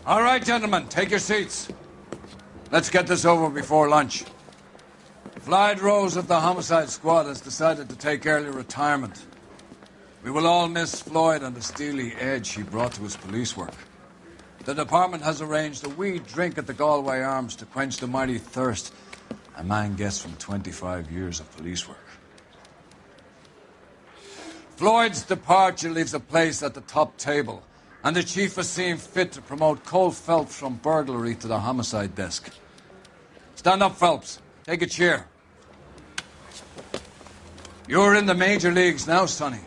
All right, gentlemen, take your seats. Let's get this over before lunch. Floyd Rose of the Homicide Squad has decided to take early retirement. We will all miss Floyd and the steely edge he brought to his police work. The department has arranged a wee drink at the Galway Arms to quench the mighty thirst a man gets from 25 years of police work. Floyd's departure leaves a place at the top table, and the chief has seen fit to promote Cole Phelps from burglary to the homicide desk. Stand up, Phelps. Take a chair. You're in the major leagues now, Sonny.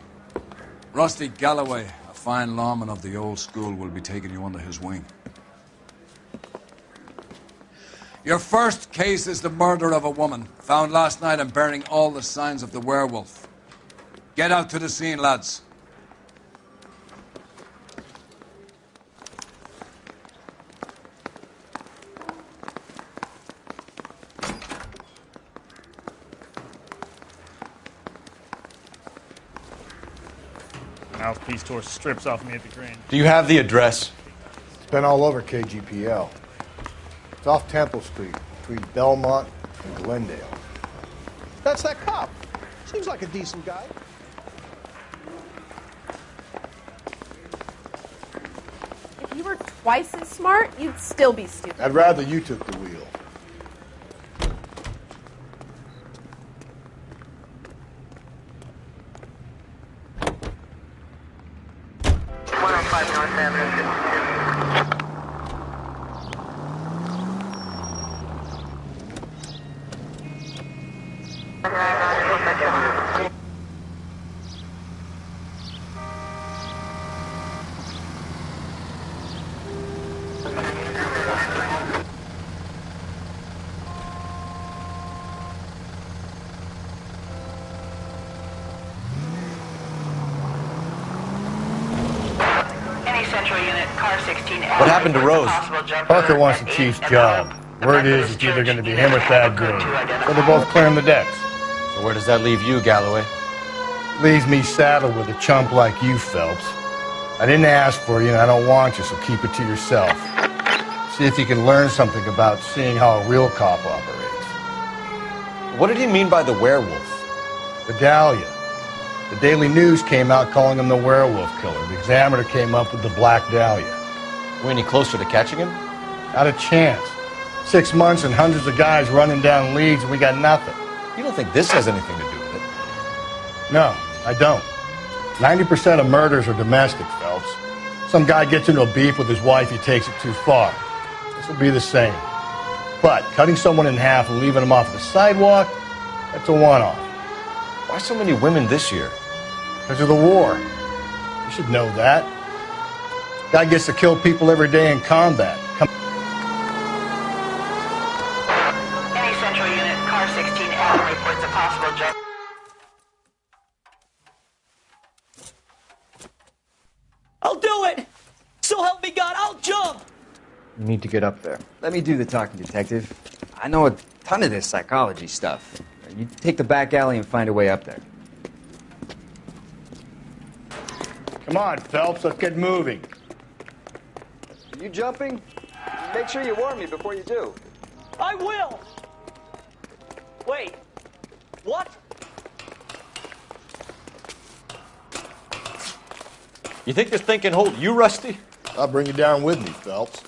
Rusty Galloway, a fine lawman of the old school, will be taking you under his wing. Your first case is the murder of a woman, found last night and bearing all the signs of the werewolf. Get out to the scene, lads. Mouthpiece tore strips off me at the Grange. Do you have the address? It's been all over KGPL. It's off Temple Street, between Belmont and Glendale. That's that cop. Seems like a decent guy. If you were twice as smart, you'd still be stupid. I'd rather you took the wheel. What happened to Rose? Parker wants the chief's job. Word is it's either going to be him or Thad Green. So they're both clearing the decks. So where does that leave you, Galloway? Leaves me saddled with a chump like you, Phelps. I didn't ask for you, and I don't want you, so keep it to yourself. See if you can learn something about seeing how a real cop operates. What did he mean by the werewolf? The Dahlia. The Daily News came out calling him the werewolf killer. The Examiner came up with the Black Dahlia. We any closer to catching him? Not a chance. 6 months and hundreds of guys running down leads, and we got nothing. You don't think this has anything to do with it? No, I don't. 90% of murders are domestic, Phelps. Some guy gets into a beef with his wife, he takes it too far. This will be the same. But cutting someone in half and leaving them off the sidewalk, that's a one-off. Why so many women this year? Because of the war. You should know that. Guy gets to kill people every day in combat. Any central unit, car 16 Allen reports a possible jump. I'll do it! So help me God, I'll jump! You need to get up there. Let me do the talking, detective. I know a ton of this psychology stuff. You take the back alley and find a way up there. Come on, Phelps, let's get moving. You jumping? Make sure you warn me before you do. I will! Wait, what? You think this thing can hold you, Rusty? I'll bring you down with me, Phelps.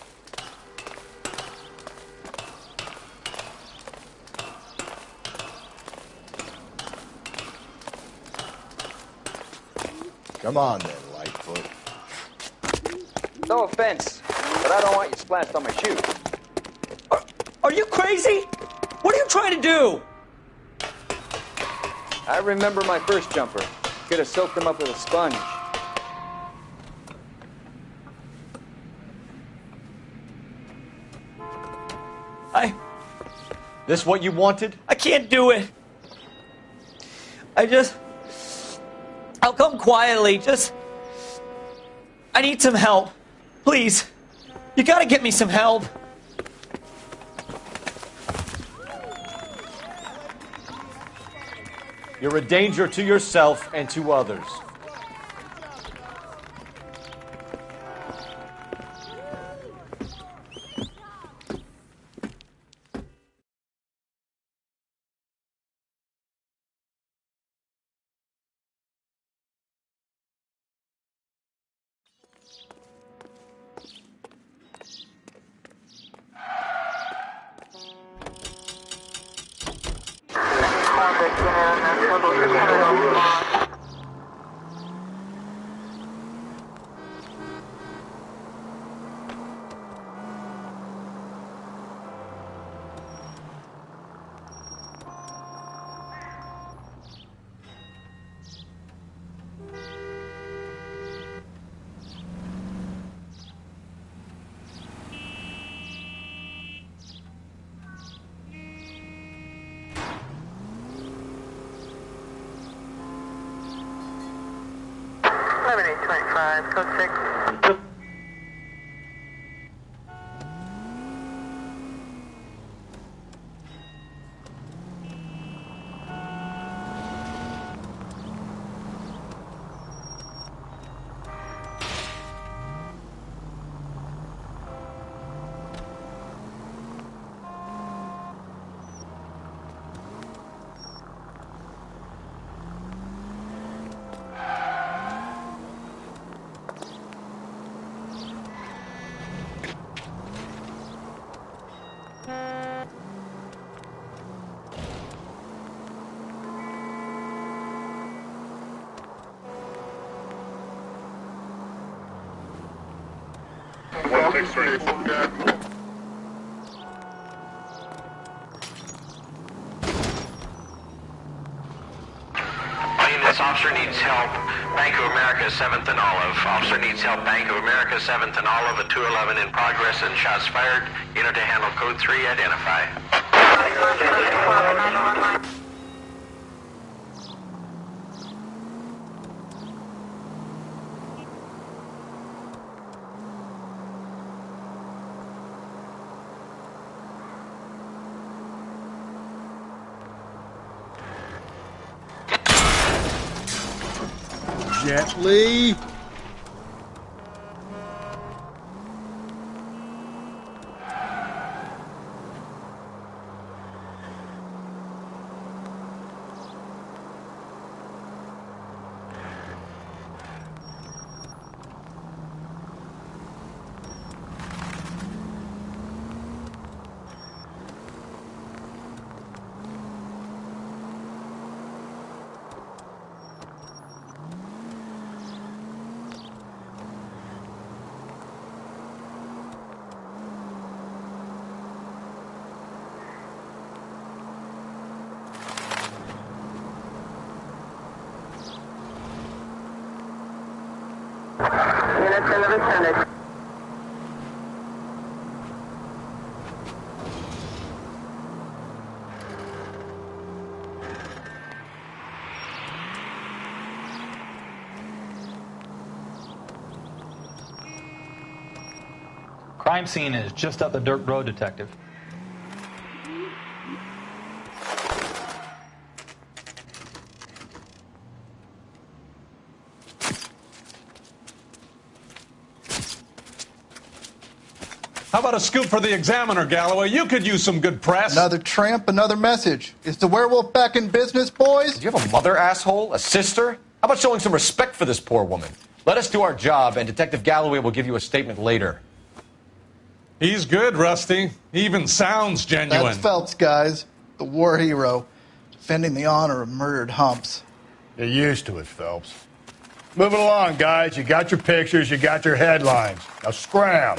Come on then, Lightfoot. No offense, but I don't want you splashed on my shoes. Are you crazy? What are you trying to do? I remember my first jumper. Could have soaked him up with a sponge. This what you wanted? I can't do it. I'll come quietly, I need some help. Please. You gotta get me some help. You're a danger to yourself and to others. Code 6. This officer needs help. Bank of America, 7th and Olive. Officer needs help. Bank of America, 7th and Olive. A 211 in progress and shots fired. Unit to handle code 3. Identify. Gently. Units in the vicinity. Crime scene is just up the dirt road, Detective. How about a scoop for the Examiner, Galloway? You could use some good press. Another tramp, another message. Is the werewolf back in business, boys? Do you have a mother, asshole? A sister? How about showing some respect for this poor woman? Let us do our job, and Detective Galloway will give you a statement later. He's good, Rusty. He even sounds genuine. That's Phelps, guys. The war hero. Defending the honor of murdered humps. You're used to it, Phelps. Moving along, guys. You got your pictures, you got your headlines. Now scram.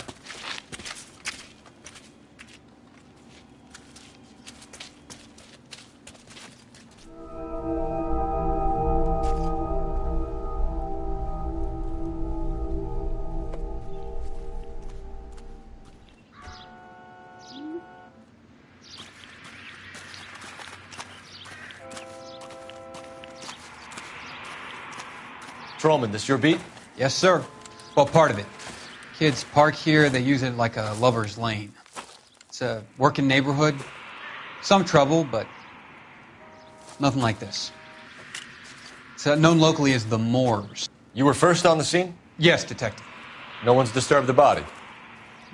Trollman, this your beat? Yes, sir. Well, part of it. Kids park here, they use it like a lover's lane. It's a working neighborhood. Some trouble, but nothing like this. It's known locally as the Moors. You were first on the scene? Yes, Detective. No one's disturbed the body?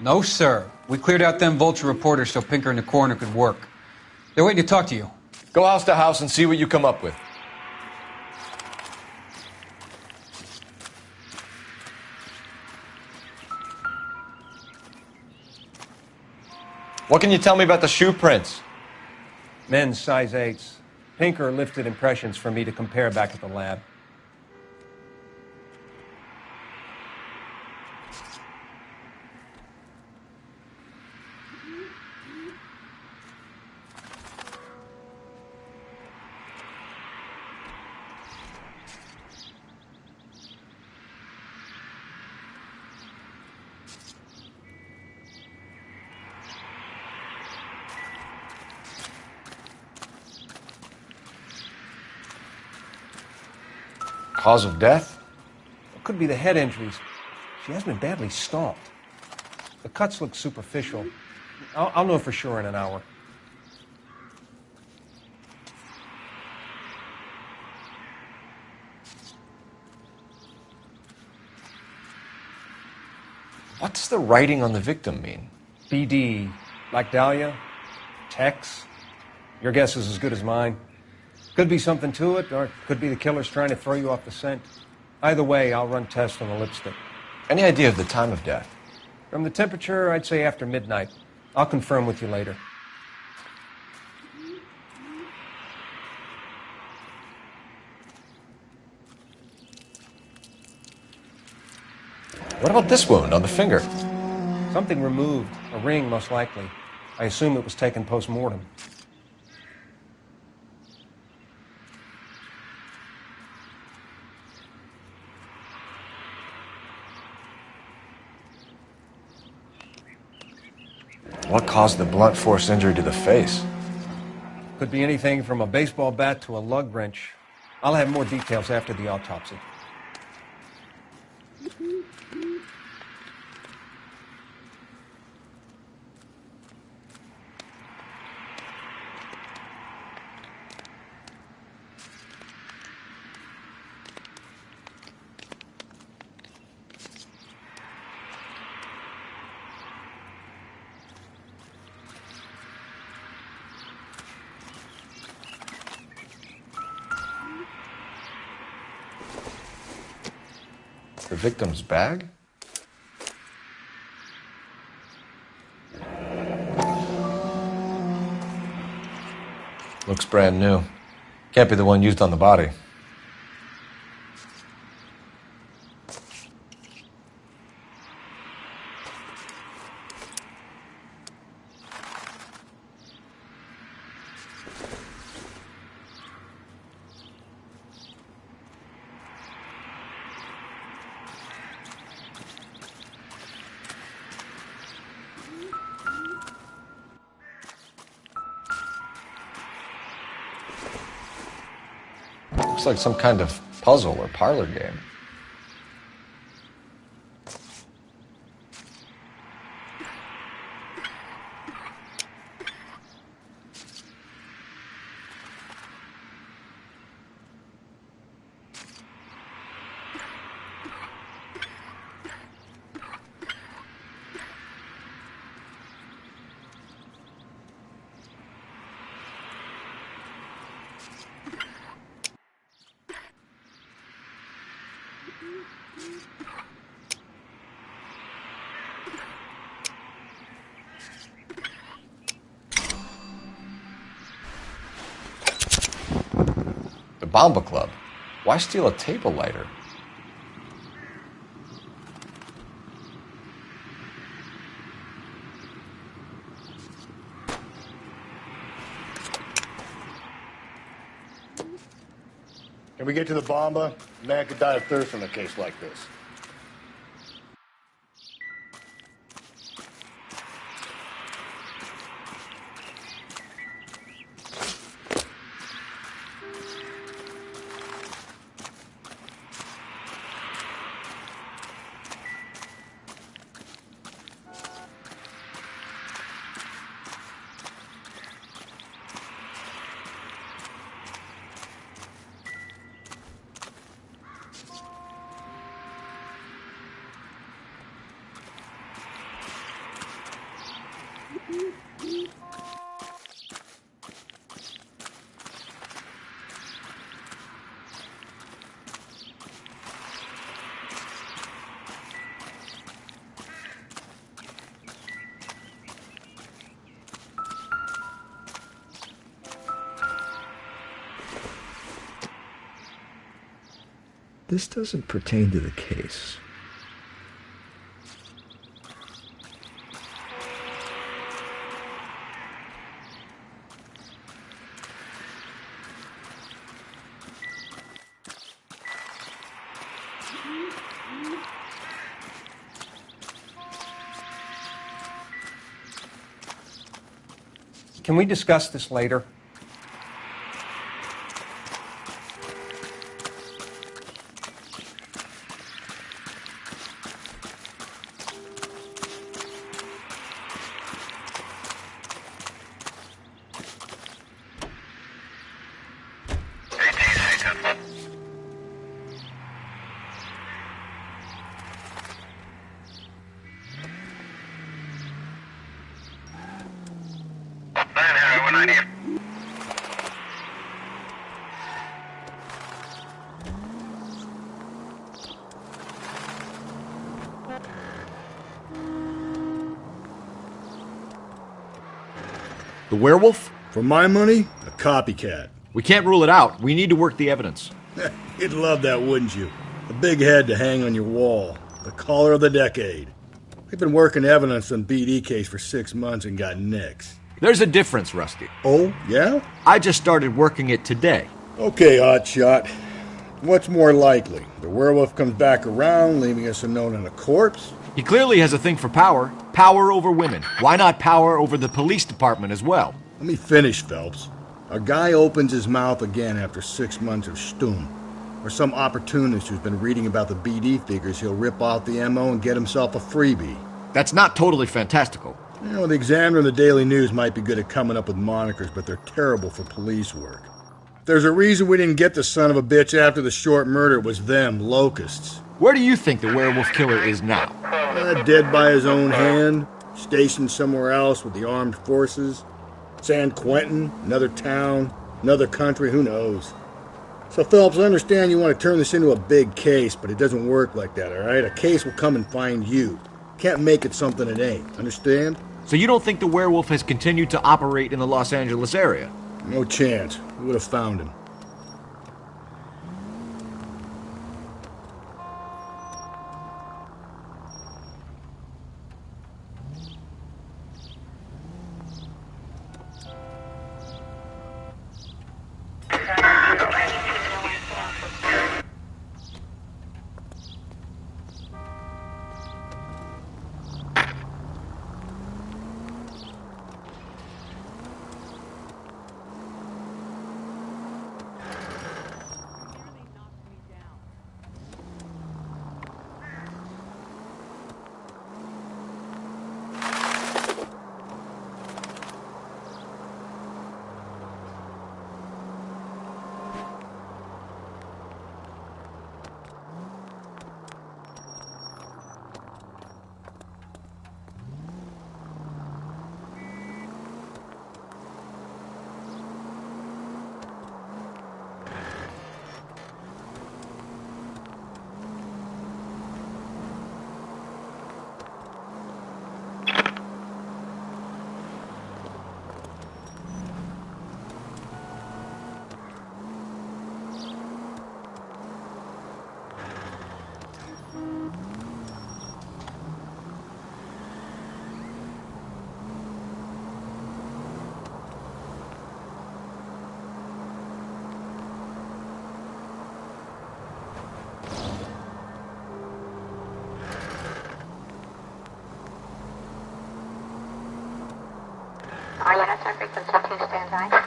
No, sir. We cleared out them vulture reporters so Pinker and the coroner could work. They're waiting to talk to you. Go house to house and see what you come up with. What can you tell me about the shoe prints? Men's size 8s. Pinker lifted impressions for me to compare back at the lab. Cause of death? It could be the head injuries. She has been badly stalked. The cuts look superficial. I'll know for sure in an hour. What does the writing on the victim mean? BD, like Dahlia, Tex. Your guess is as good as mine. Could be something to it, or it could be the killer's trying to throw you off the scent. Either way, I'll run tests on the lipstick. Any idea of the time of death? From the temperature, I'd say after midnight. I'll confirm with you later. What about this wound on the finger? Something removed. A ring, most likely. I assume it was taken post-mortem. What caused the blunt force injury to the face? Could be anything from a baseball bat to a lug wrench. I'll have more details after the autopsy. The victim's bag? Looks brand new. Can't be the one used on the body. Looks like some kind of puzzle or parlor game. Bomba Club. Why steal a table lighter? Can we get to the Bomba? A man could die of thirst in a case like this. This doesn't pertain to the case. Can we discuss this later? The werewolf? For my money, a copycat. We can't rule it out. We need to work the evidence. You'd love that, wouldn't you? A big head to hang on your wall. The caller of the decade. We've been working evidence on BD case for 6 months and got nicks. There's a difference, Rusty. Oh, yeah? I just started working it today. Okay, hotshot. What's more likely? The werewolf comes back around, leaving us unknown in a corpse? He clearly has a thing for power. Power over women. Why not power over the police department as well? Let me finish, Phelps. A guy opens his mouth again after 6 months of stum. Or some opportunist who's been reading about the BD figures he'll rip off the MO and get himself a freebie. That's not totally fantastical. You know, the Examiner and the Daily News might be good at coming up with monikers, but they're terrible for police work. If there's a reason we didn't get the son of a bitch after the short murder, it was them, locusts. Where do you think the werewolf killer is now? Dead by his own hand, stationed somewhere else with the armed forces. San Quentin, another town, another country, who knows? So, Phelps, I understand you want to turn this into a big case, but it doesn't work like that, all right? A case will come and find you. Can't make it something it ain't, understand? So you don't think the werewolf has continued to operate in the Los Angeles area? No chance. We would have found him. Frequency 2, stand by.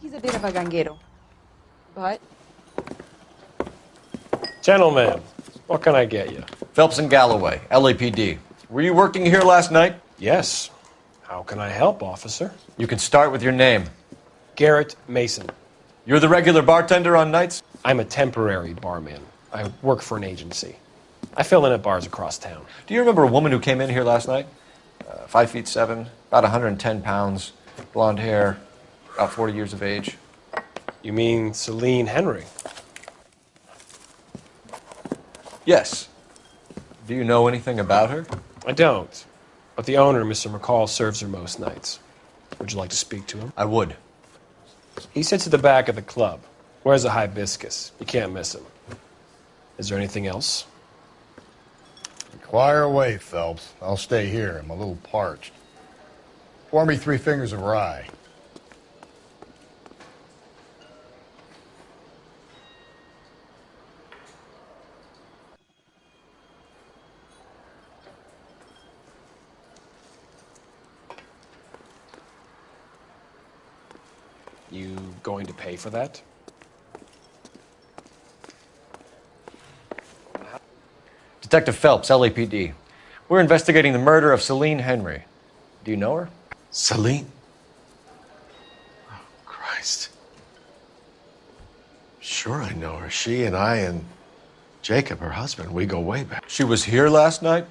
He's a bit of a ganguero, but... Gentlemen, what can I get you? Phelps and Galloway, LAPD. Were you working here last night? Yes. How can I help, officer? You can start with your name. Garrett Mason. You're the regular bartender on nights? I'm a temporary barman. I work for an agency. I fill in at bars across town. Do you remember a woman who came in here last night? 5'7", about 110 pounds, blonde hair, about 40 years of age. You mean Celine Henry? Yes. Do you know anything about her? I don't. But the owner, Mr. McCall, serves her most nights. Would you like to speak to him? I would. He sits at the back of the club. Wears a hibiscus. You can't miss him. Is there anything else? Inquire away, Phelps. I'll stay here. I'm a little parched. Pour me 3 fingers of rye. You going to pay for that? Detective Phelps, LAPD. We're investigating the murder of Celine Henry. Do you know her? Celine? Oh, Christ. Sure I know her. She and I and Jacob, her husband, we go way back. She was here last night?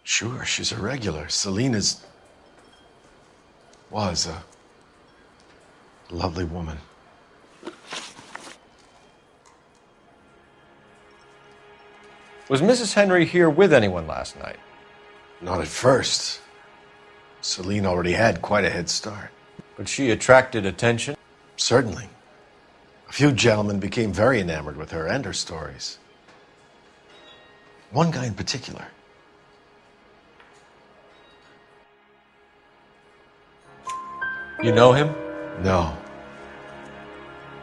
Sure, she's a regular. Celine was a lovely woman. Was Mrs. Henry here with anyone last night? Not at first. Celine already had quite a head start. But she attracted attention? Certainly. A few gentlemen became very enamored with her and her stories. One guy in particular. You know him? No.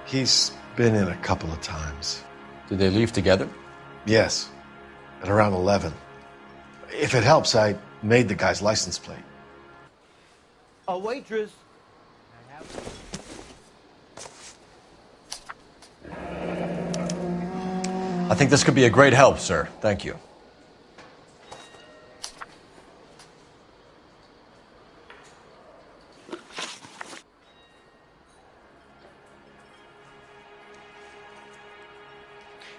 He's been in a couple of times. Did they leave together? Yes. At around 11. If it helps, I made the guy's license plate. A waitress. I think this could be a great help, sir. Thank you.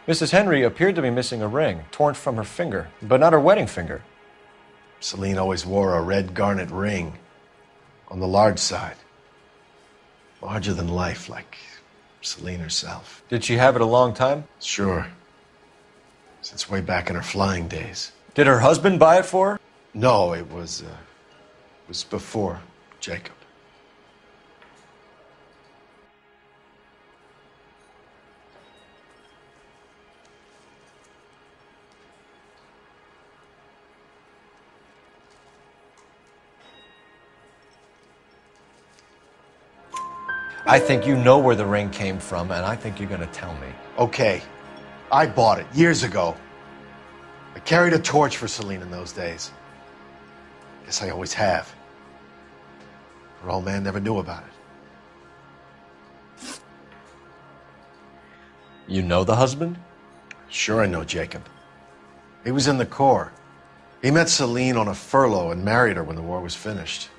Mrs. Henry appeared to be missing a ring, torn from her finger, but not her wedding finger. Celine always wore a red garnet ring on the large side. Larger than life, like Celine herself. Did she have it a long time? Sure. Since way back in her flying days. Did her husband buy it for her? No, it was before Jacob. I think you know where the ring came from, and I think you're going to tell me. Okay. I bought it years ago. I carried a torch for Celine in those days. Guess I always have. Her old man never knew about it. You know the husband? Sure I know Jacob. He was in the Corps. He met Celine on a furlough and married her when the war was finished.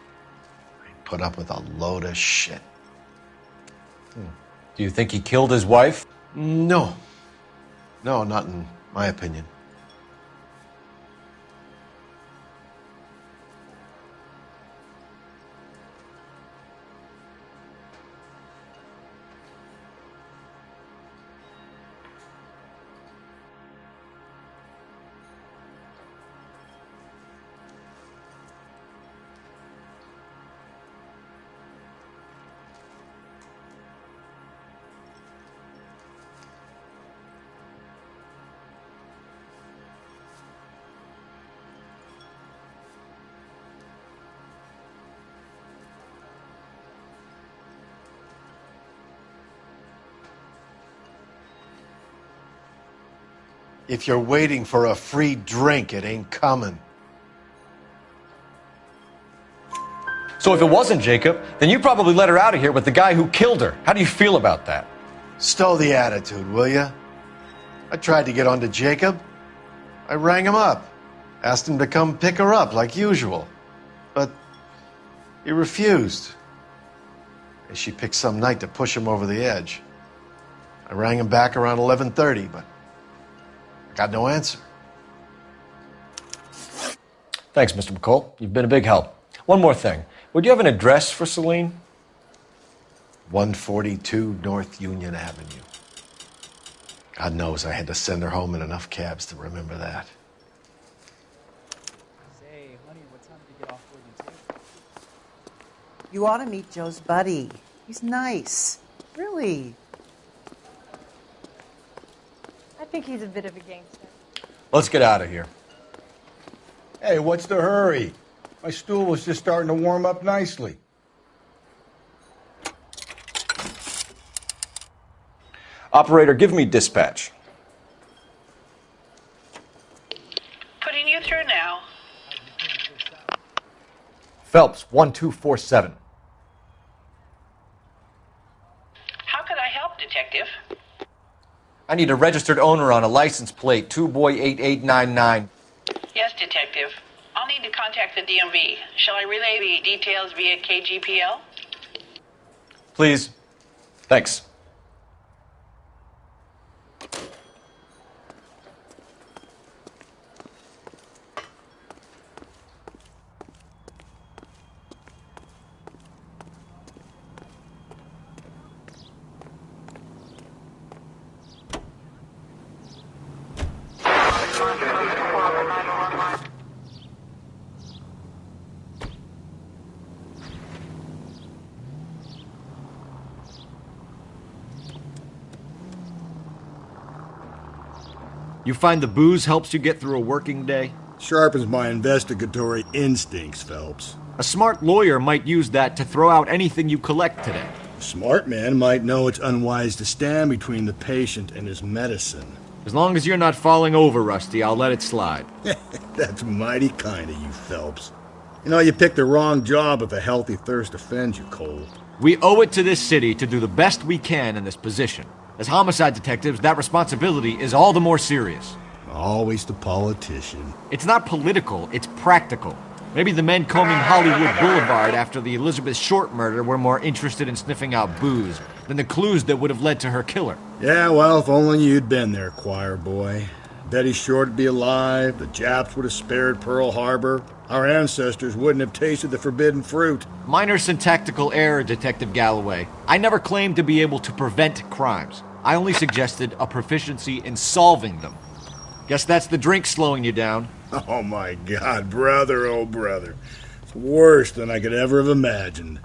He put up with a load of shit. Do you think he killed his wife? No. No, not in my opinion. If you're waiting for a free drink, it ain't coming. So if it wasn't Jacob, then you probably let her out of here with the guy who killed her. How do you feel about that? Stow the attitude, will ya? I tried to get on to Jacob. I rang him up. Asked him to come pick her up like usual. But he refused. And she picked some night to push him over the edge. I rang him back around 11:30, but I got no answer. Thanks, Mr. McCall. You've been a big help. One more thing. Would you have an address for Celine? 142 North Union Avenue. God knows I had to send her home in enough cabs to remember that. Say, honey, what time did you get off work and You ought to meet Joe's buddy. He's nice. Really. I think he's a bit of a gangster. Let's get out of here. Hey, what's the hurry? My stool was just starting to warm up nicely. Operator, give me dispatch. Putting you through now. Phelps, 1247. How could I help, Detective? I need a registered owner on a license plate, 2boy8899. Yes, Detective. I'll need to contact the DMV. Shall I relay the details via KGPL? Please. Thanks. You find the booze helps you get through a working day? Sharpens my investigatory instincts, Phelps. A smart lawyer might use that to throw out anything you collect today. A smart man might know it's unwise to stand between the patient and his medicine. As long as you're not falling over, Rusty, I'll let it slide. That's mighty kind of you, Phelps. You know, you picked the wrong job if a healthy thirst offends you, Cole. We owe it to this city to do the best we can in this position. As homicide detectives, that responsibility is all the more serious. Always the politician. It's not political, it's practical. Maybe the men combing Hollywood Boulevard after the Elizabeth Short murder were more interested in sniffing out booze than the clues that would have led to her killer. Yeah, well, if only you'd been there, choir boy. Betty Short would be alive, the Japs would have spared Pearl Harbor, our ancestors wouldn't have tasted the forbidden fruit. Minor syntactical error, Detective Galloway. I never claimed to be able to prevent crimes. I only suggested a proficiency in solving them. Guess that's the drink slowing you down. Oh my God, brother, oh brother. It's worse than I could ever have imagined.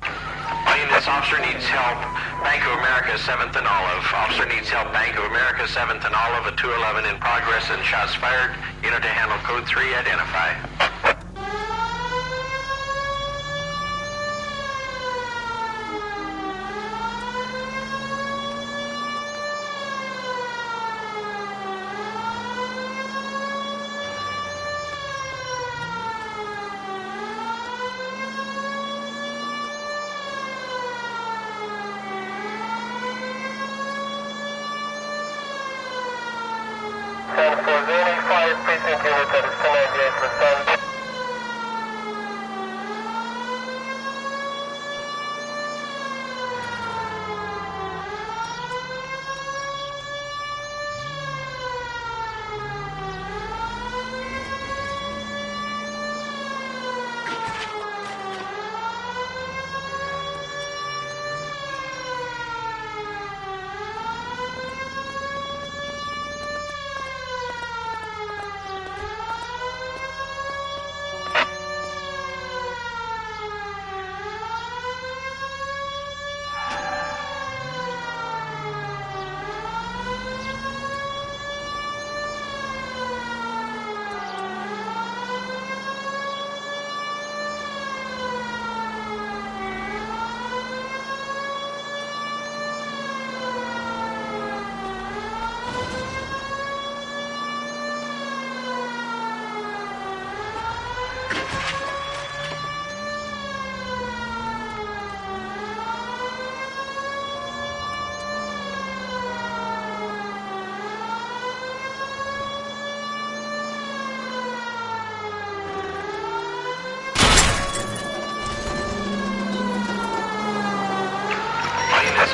This officer needs help. Bank of America, 7th and Olive. Officer needs help. Bank of America, 7th and Olive. A 211 in progress and shots fired. Unit to handle code 3. Identify.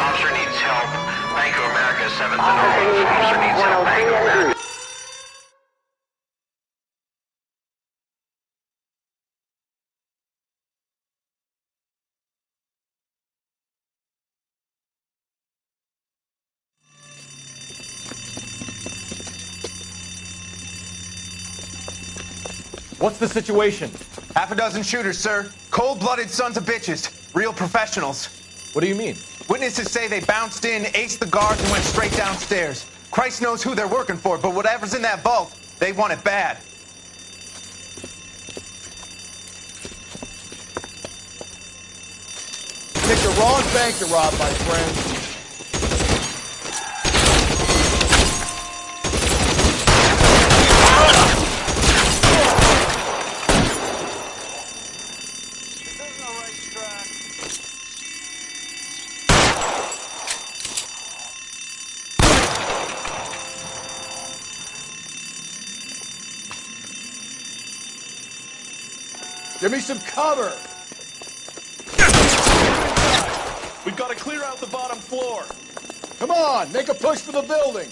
Officer needs help. Bank of America, 7th and Olive. Officer needs help. Bank of America. What's the situation? Half a dozen shooters, sir. Cold-blooded sons of bitches. Real professionals. What do you mean? Witnesses say they bounced in, aced the guards, and went straight downstairs. Christ knows who they're working for, but whatever's in that vault, they want it bad. Picked the wrong bank to rob, my friend. Give me some cover. We've got to clear out the bottom floor. Come on, make a push for the building.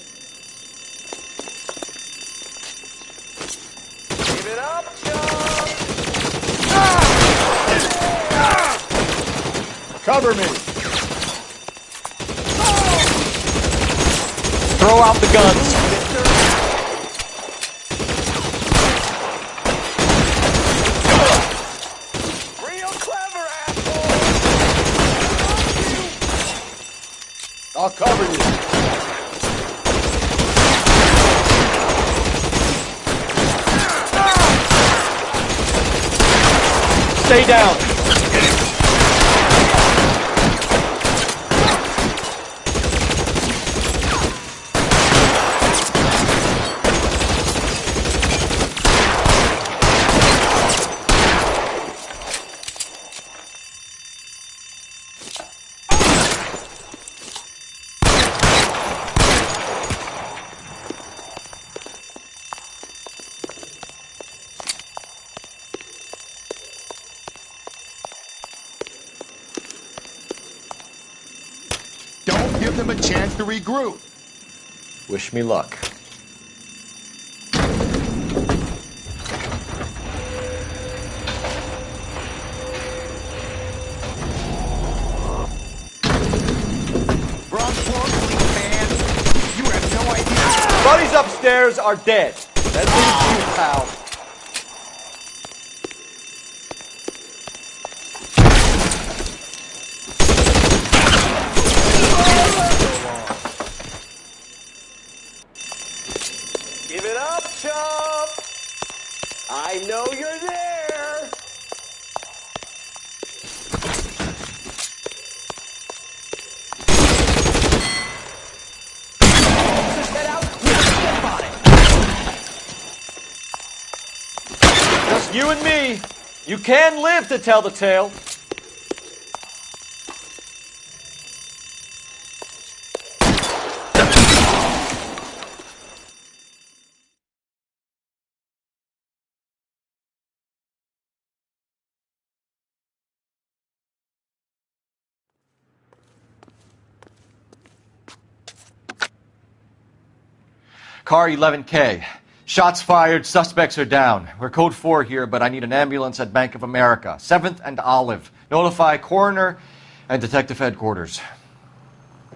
Give it up, John! Cover me. Throw out the guns. I'll cover you. Stay down. Don't give them a chance to regroup. Wish me luck. Buddies upstairs are dead. That leaves you, pal. Give it up, chump! I know you're there! Get out! Step on it! Just you and me. You can live to tell the tale. Car 11K. Shots fired, suspects are down. We're code 4 here, but I need an ambulance at Bank of America. 7th and Olive. Notify coroner and detective headquarters.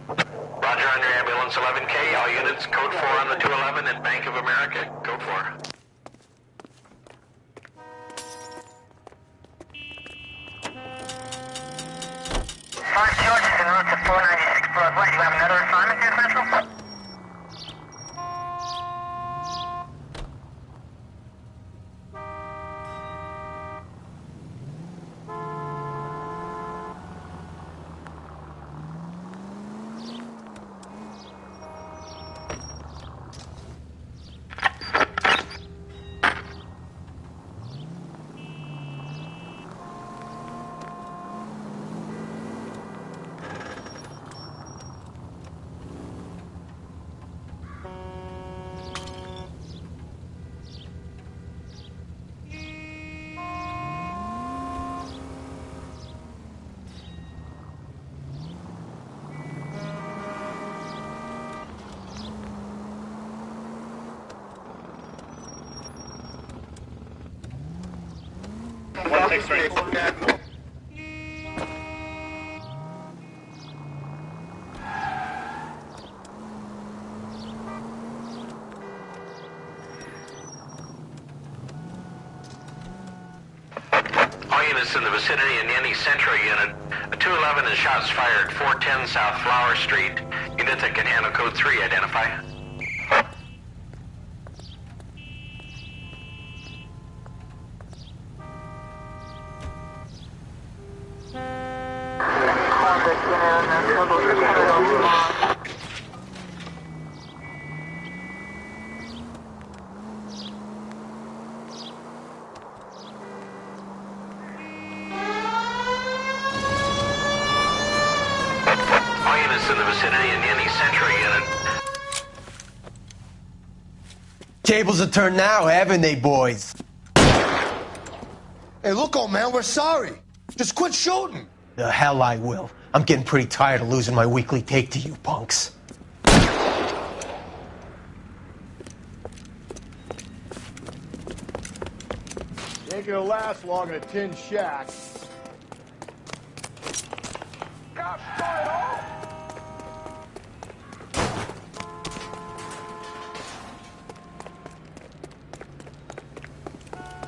Roger on your ambulance 11K. All units, code 4 on the 211 at Bank of America. Code 4. Five George is en route to 496 Broadway. You have another assignment here, Central? units in the vicinity in any Central unit. A 211 and shots fired, 410 South Flower Street. Unit that can handle code 3, identify. All units in the vicinity in any Central unit. Tables are turned now, haven't they, boys? Hey, look, old man, we're sorry. Just quit shooting. The hell I will. I'm getting pretty tired of losing my weekly take to you punks. Ain't gonna last long in a tin shack.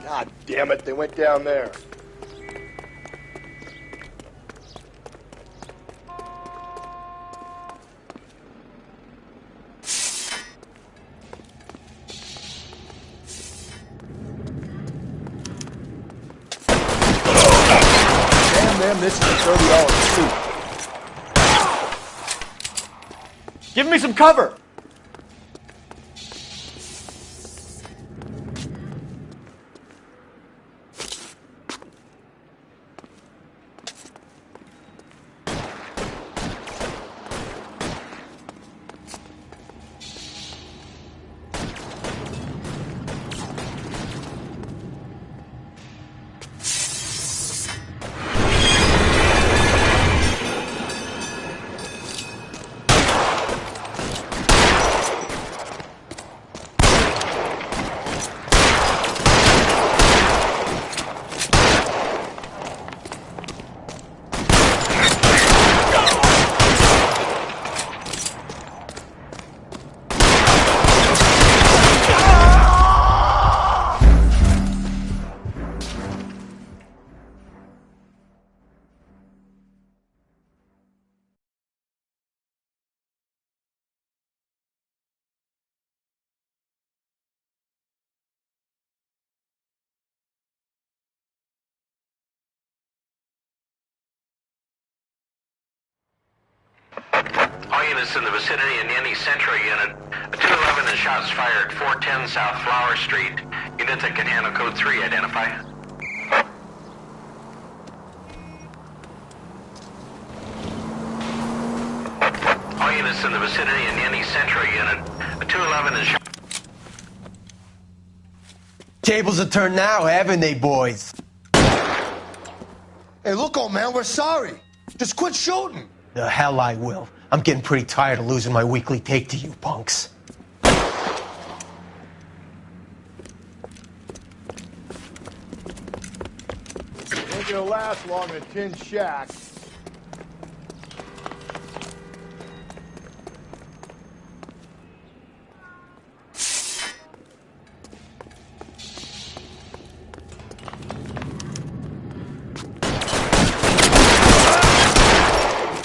God damn it, they went down there. Damn, this is a $30 suit. Give me some cover! All units in the vicinity in any Central unit. A 211 and shots fired, 410 South Flower Street. Unit that can handle code 3, identify. All units in the vicinity in any Central unit. A 211 and shots. Tables are turned now, haven't they, boys? Hey, look, old man, we're sorry. Just quit shooting. The hell I will. I'm getting pretty tired of losing my weekly take to you punks. Ain't gonna last long in a tin shack.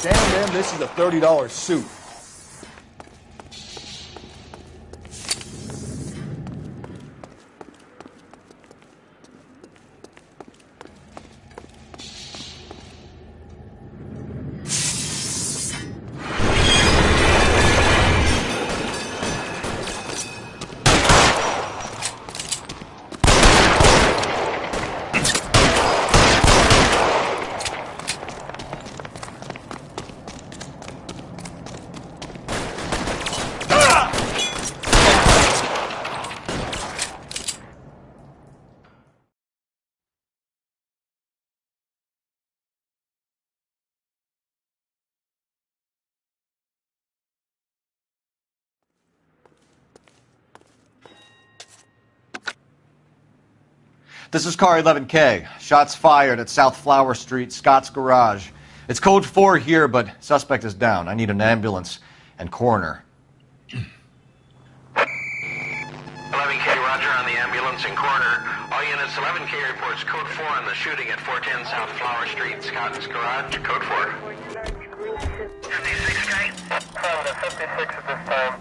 Damn, man, this is a $30 suit. This is car 11K. Shots fired at South Flower Street, Scott's Garage. It's code 4 here, but suspect is down. I need an ambulance and coroner. 11K, roger on the ambulance and coroner. All units Units, 11K reports code 4 on the shooting at 410 South Flower Street, Scott's Garage. Code 4. 56K. From the 56 at this time.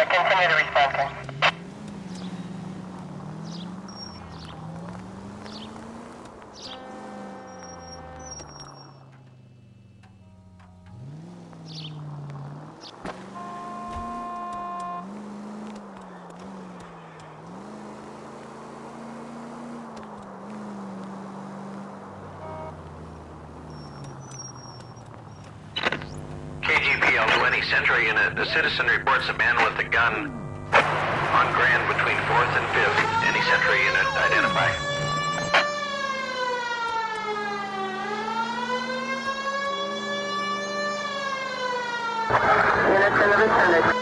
Continue to respond, King. KGPL 20 Central Unit. A citizen reports a man with a gun on Grand between 4th and 5th. Any Central Unit identify. Units in the vicinity.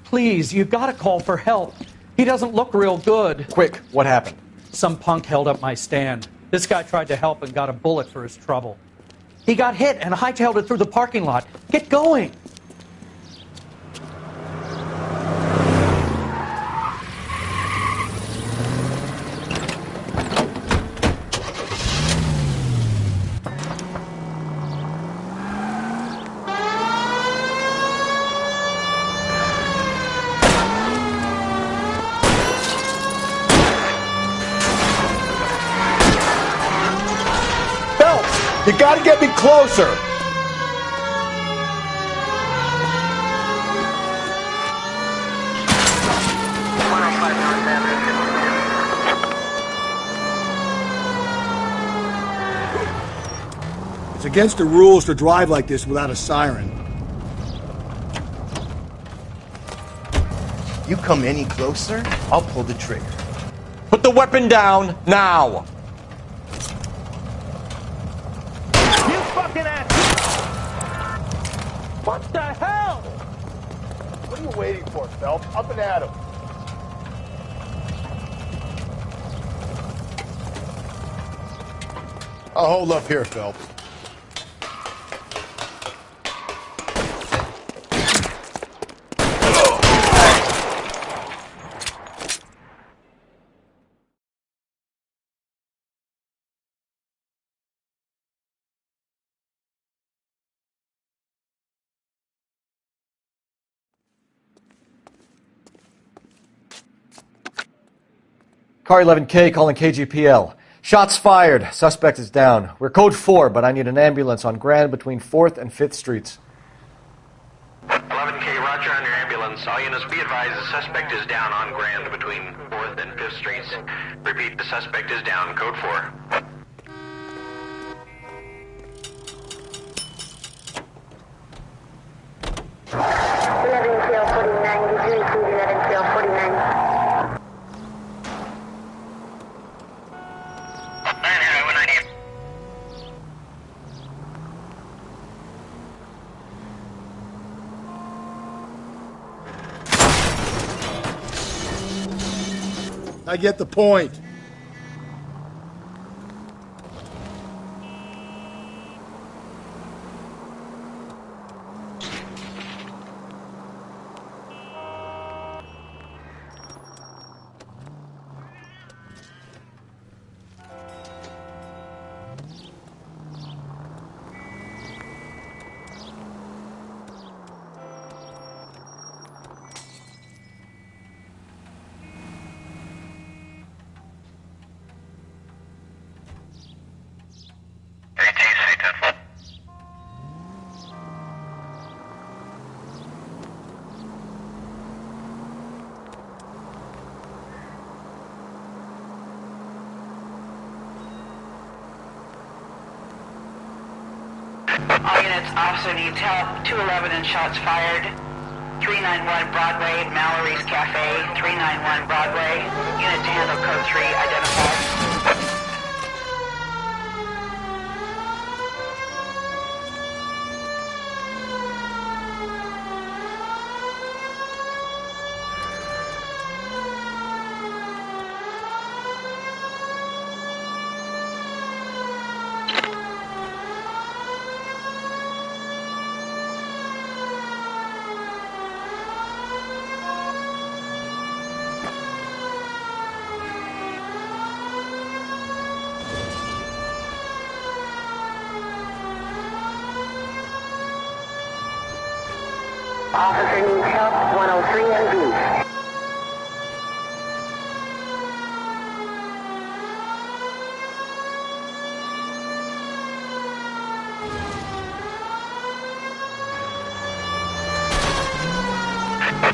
Please, you've got to call for help. He doesn't look real good. Quick, what happened? Some punk held up my stand. This guy tried to help and got a bullet for his trouble. He got hit and hightailed it through the parking lot. Get going! You gotta get me closer! It's against the rules to drive like this without a siren. You come any closer, I'll pull the trigger. Put the weapon down, now! What the hell? What are you waiting for, Phelps? Up and at him. I'll hold up here, Phelps. Car 11K calling KGPL. Shots fired. Suspect is down. We're code 4, but I need an ambulance on Grand between 4th and 5th Streets. 11K, roger on your ambulance. All units be advised the suspect is down on Grand between 4th and 5th Streets. Repeat, the suspect is down. Code 4. I get the point. All units, officer needs help. 211 and shots fired. 391 Broadway, Mallory's Cafe. 391 Broadway. Unit to handle code 3 identified. Officer needs help, 103 and B.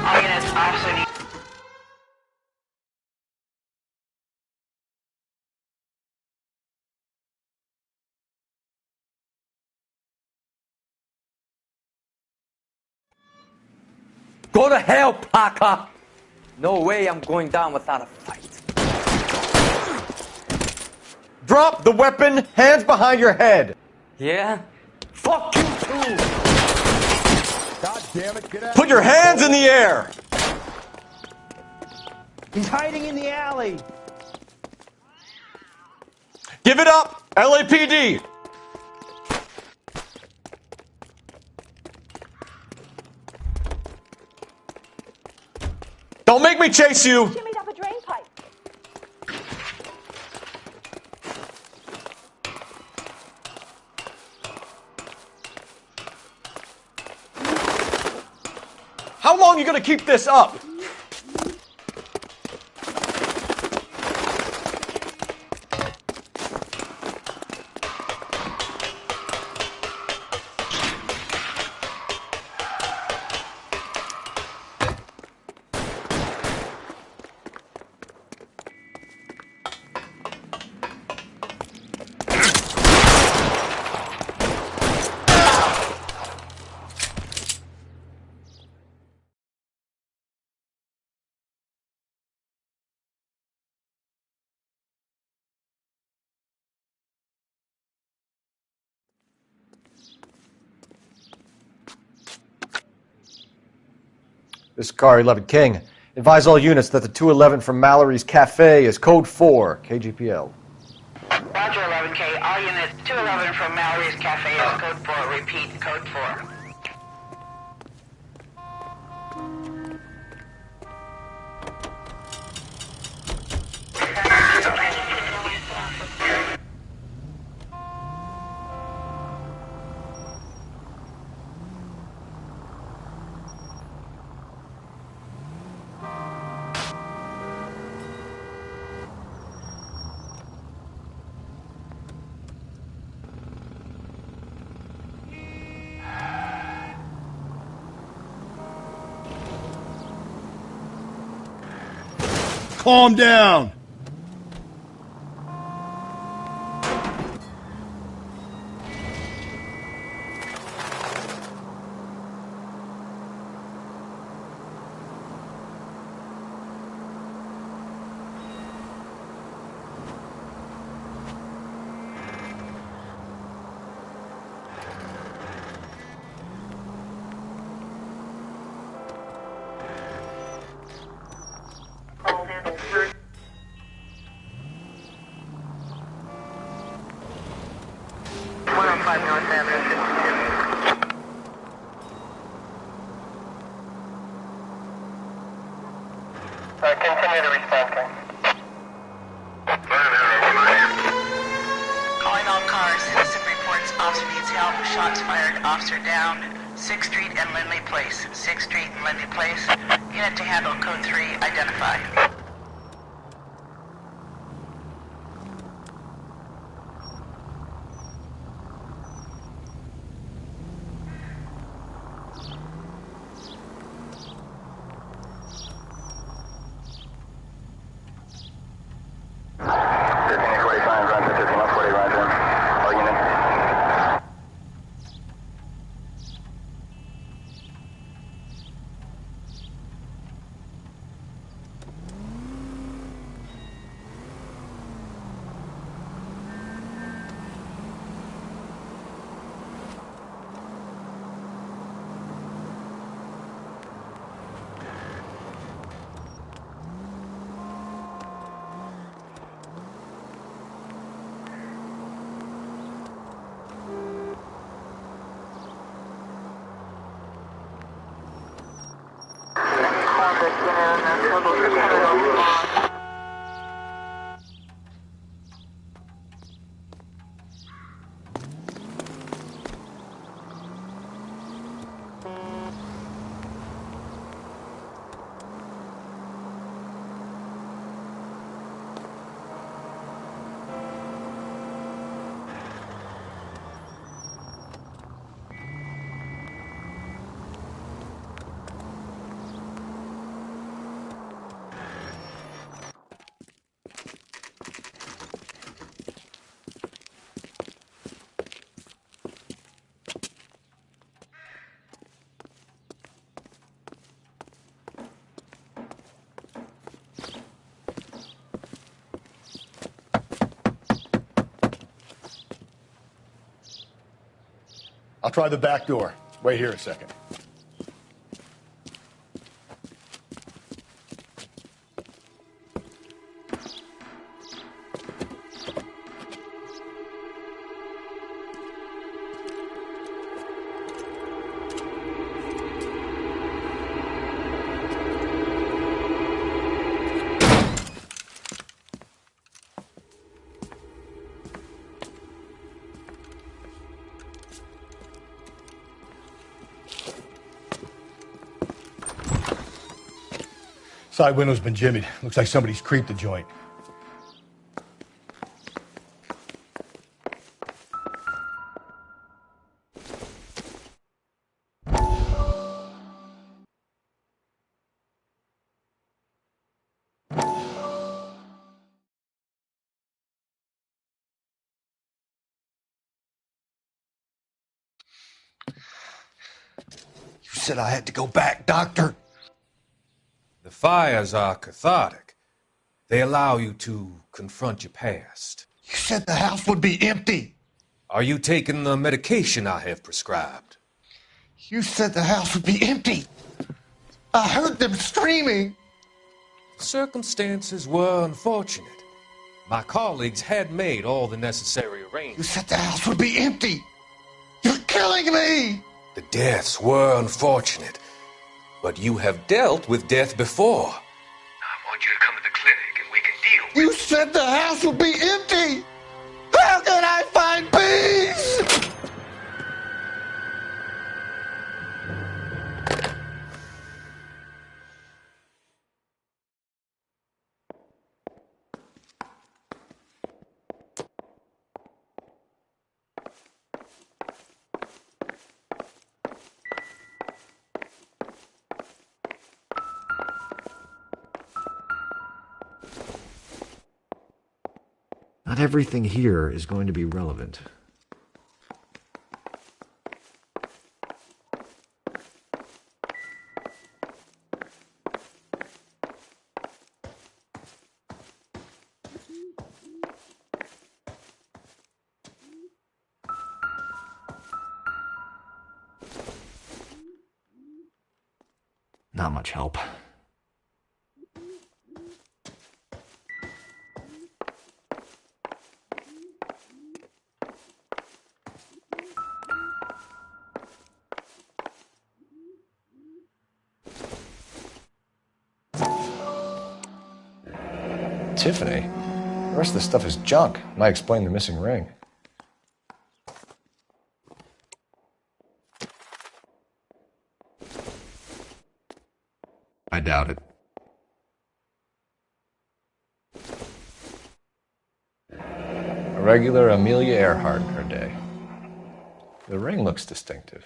All units, officer needs... Go to hell, Parker! No way I'm going down without a fight. Drop the weapon, hands behind your head. Yeah? Fuck you too! God damn it, get out. Put your hands in the air! He's hiding in the alley. Give it up, LAPD! Don't make me chase you! Jimmy's up a drain pipe. How long are you gonna keep this up? This is Car 11 King. Advise all units that the 211 from Mallory's Cafe is code 4, KGPL. Roger, 11K. All units, 211 from Mallory's Cafe is code 4. Repeat, code 4. Calm down. 1 North Avenue 52. Continue to respond, Ken. Calling all cars. Citizen reports officer needs help. Shots fired. Officer down. 6th Street and Lindley Place. 6th Street and Lindley Place. Unit to handle code 3. Identify. I'll try the back door. Wait here a second. Side window's been jimmied. Looks like somebody's creeped the joint. You said I had to go back, Doctor. The fires are cathartic. They allow you to confront your past. You said the house would be empty. Are you taking the medication I have prescribed? You said the house would be empty. I heard them screaming. Circumstances were unfortunate. My colleagues had made all the necessary You arrangements. said the house would be empty. You're killing me. The deaths were unfortunate, but you have dealt with death before. I want you to come to the clinic and we can deal with You said the house would be empty. How can I find peace? Not everything here is going to be relevant. Not much help. Tiffany. The rest of the stuff is junk. Might explain the missing ring. I doubt it. A regular Amelia Earhart in her day. The ring looks distinctive.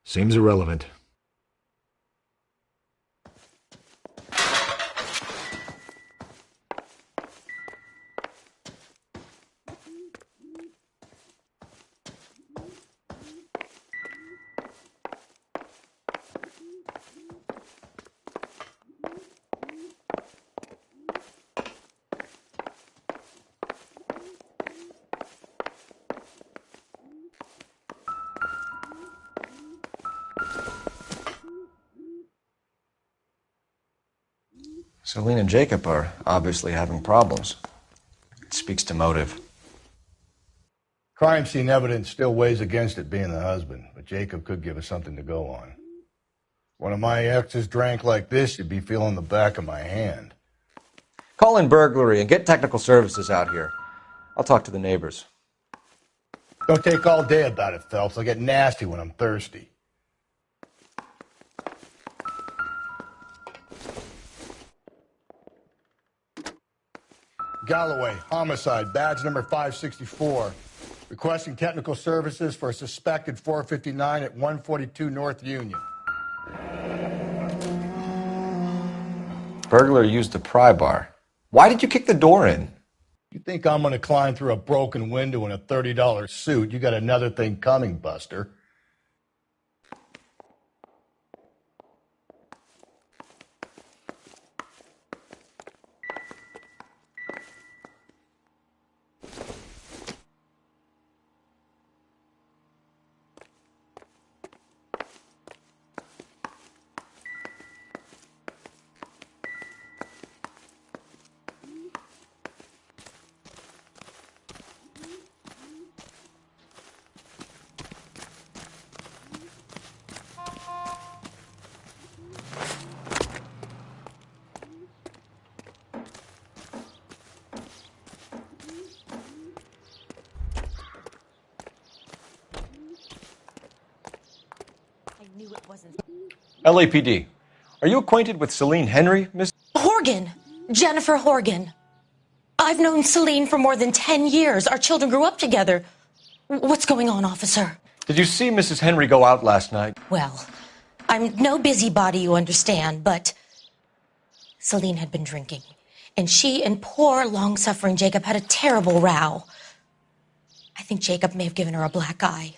Seems irrelevant. Celine and Jacob are obviously having problems. It speaks to motive. Crime scene evidence still weighs against it being the husband, but Jacob could give us something to go on. One of my exes drank like this, you'd be feeling the back of my hand. Call in burglary and get technical services out here. I'll talk to the neighbors. Don't take all day about it, Phelps. I'll get nasty when I'm thirsty. Galloway, homicide, badge number 564. Requesting technical services for a suspected 459 at 142 North Union. Burglar used the pry bar. Why did you kick the door in? You think I'm going to climb through a broken window in a $30 suit? You got another thing coming, Buster. LAPD. Are you acquainted with Celine Henry, Miss? Horgan. Jennifer Horgan. I've known Celine for more than 10 years. Our children grew up together. What's going on, officer? Did you see Mrs. Henry go out last night? Well, I'm no busybody, you understand, but Celine had been drinking, and she and poor, long-suffering Jacob had a terrible row. I think Jacob may have given her a black eye.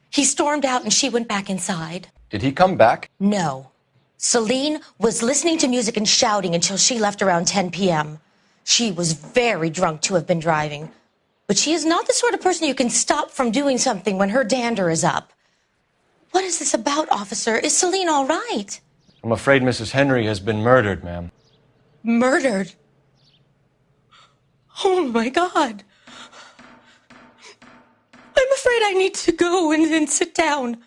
He stormed out, and she went back inside. Did he come back? No. Celine was listening to music and shouting until she left around 10 p.m. She was very drunk to have been driving. But she is not the sort of person you can stop from doing something when her dander is up. What is this about, officer? Is Celine all right? I'm afraid Mrs. Henry has been murdered, ma'am. Murdered? Oh, my God. I'm afraid I need to go and sit down.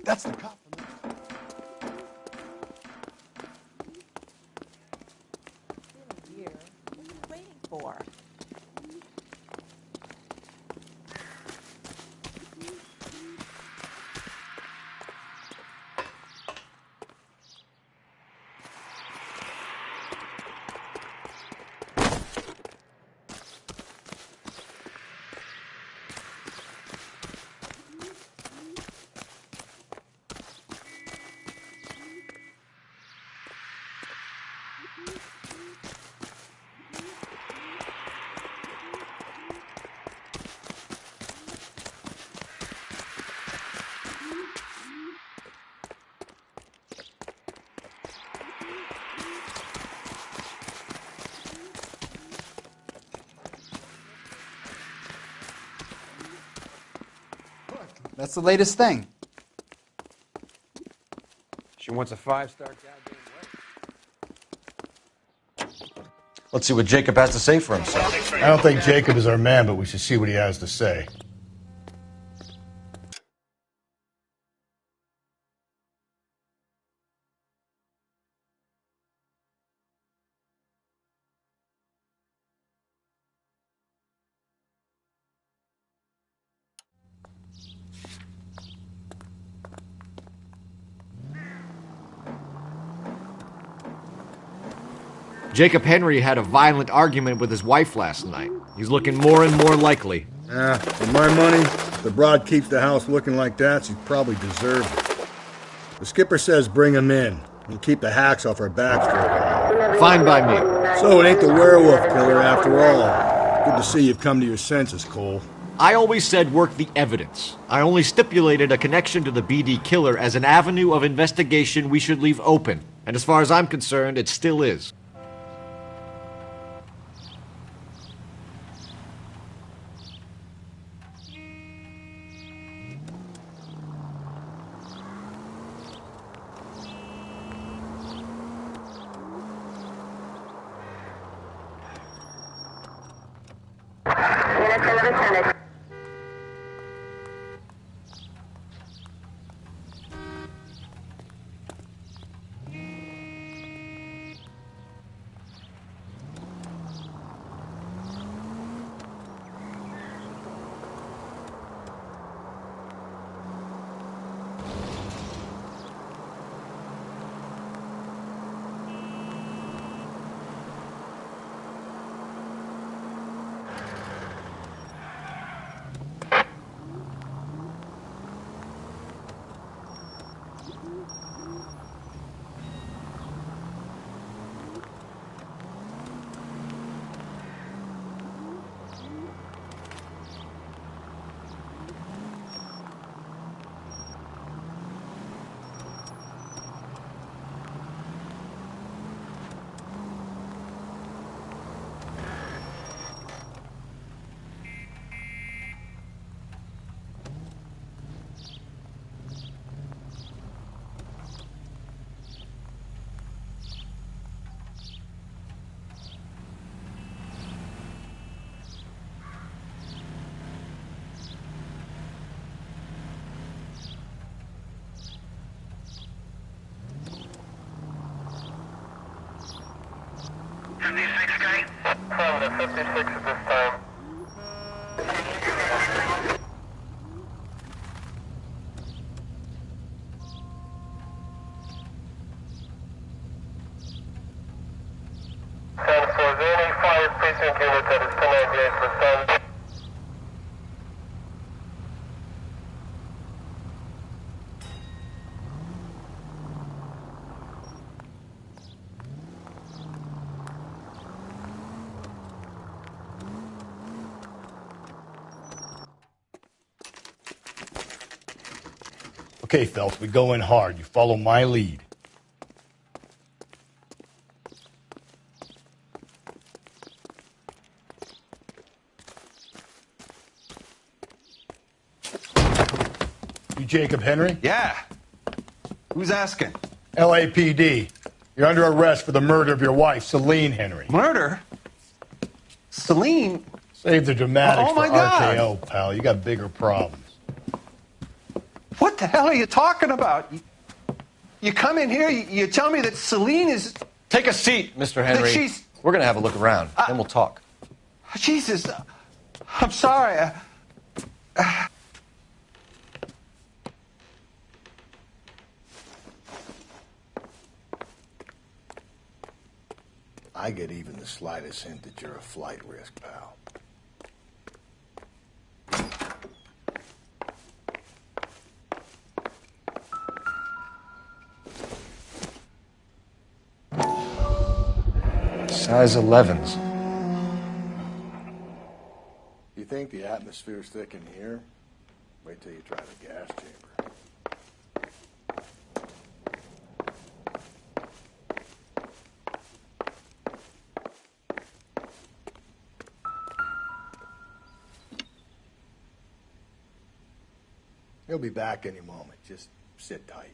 That's the cop. Here. What are you waiting for? That's the latest thing. She wants a 5-star goddamn Let's see what Jacob has to say for himself. I don't think Jacob is our man, but we should see what he has to say. Jacob Henry had a violent argument with his wife last night. He's looking more and more likely. For my money, if the broad keeps the house looking like that, she probably deserves it. The skipper says bring him in and keep the hacks off our backs for a while. Fine by me. So it ain't the werewolf killer after all. Good to see you've come to your senses, Cole. I always said work the evidence. I only stipulated a connection to the BD killer as an avenue of investigation we should leave open. And as far as I'm concerned, it still is. Okay, Phelps, we go in hard. You follow my lead. You Jacob Henry? Yeah. Who's asking? LAPD. You're under arrest for the murder of your wife, Celine Henry. Murder? Celine? Save the dramatics Oh, my for God. RKO, pal. You got bigger problems. What the hell are you talking about? You come in here, you tell me that Celine is... Take a seat, Mr. Henry. That she's... We're going to have a look around, then we'll talk. Jesus, I'm sorry. I get even the slightest hint that you're a flight risk, pal. Size 11s. You think the atmosphere's thick in here? Wait till you try the gas chamber. He'll be back any moment. Just sit tight.